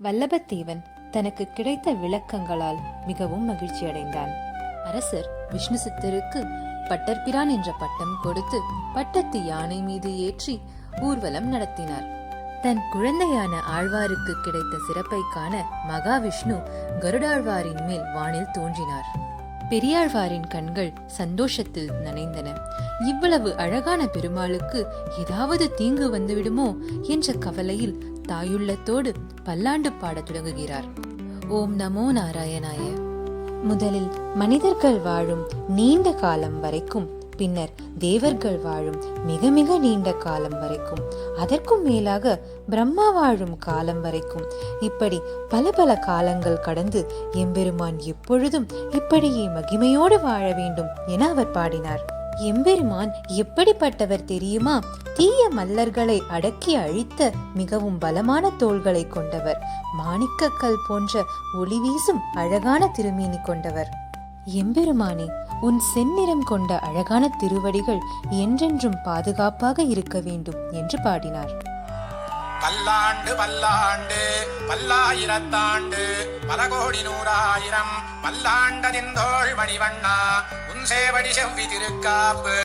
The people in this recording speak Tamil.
வல்லபத்தேவன் தனக்கு கிடைத்த விளக்கங்களால் மிகவும் மகிழ்ச்சி அடைந்தான். அரசர் விஷ்ணு சித்தருக்கு பட்டர்பிரான் என்ற பட்டம் கொடுத்து பட்டத்து யானை மீது ஏற்றி ஊர்வலம் நடத்தினார். தன் குழந்தையான ஆழ்வாருக்கு கிடைத்த சிறப்பை காண மகாவிஷ்ணு கருடாழ்வாரின் மேல் வானில் தோன்றினார். பெரியாழ்வாரின் கண்கள் சந்தோஷத்தில் நனைந்தன. இவ்வளவு அழகான பெருமாளுக்கு ஏதாவது தீங்கு வந்துவிடுமோ என்ற கவலையில் தாயுள்ளத்தோடு பல்லாண்டு பாடத் தொடங்குகிறார். ஓம் நமோ நாராயணாய. முதலில் மனிதர்கள் வாழும் நீண்ட காலம் வரைக்கும், பின்னர் தேவர்கள் வாழும் மிக மிக நீண்ட காலம் வரைக்கும், அதற்கும் மேலாக பிரம்மா வாழும் காலம் வரைக்கும், இப்படி பல பல காலங்கள் கடந்து எம்பெருமான் எப்பொழுதும் இப்படியே மகிமையோடு வாழ வேண்டும் என அவர் பாடினார். எம்பெருமான் எப்படிப்பட்டவர் தெரியுமா? தீய மல்லர்களை அடக்கி அழித்த மிகவும் பலமான தோள்களை கொண்டவர், மாணிக்கக்கல் போன்ற ஒளி வீசும் அழகான திருமேனி கொண்டவர். எம்பெருமானே, உன் செந்நிறம் கொண்ட அழகான திருவடிகள் என்றென்றும் பாதுகாப்பாக இருக்க வேண்டும் என்று பாடினார். பல்லாண்டு பல்லாண்டு பல்லாயிரத்தாண்டு பல கோடி நூறாயிரம் பல்லாண்டதின் தோள் மணிவண்ணா உன் சேவடி செவ்வி திருக்காப்பு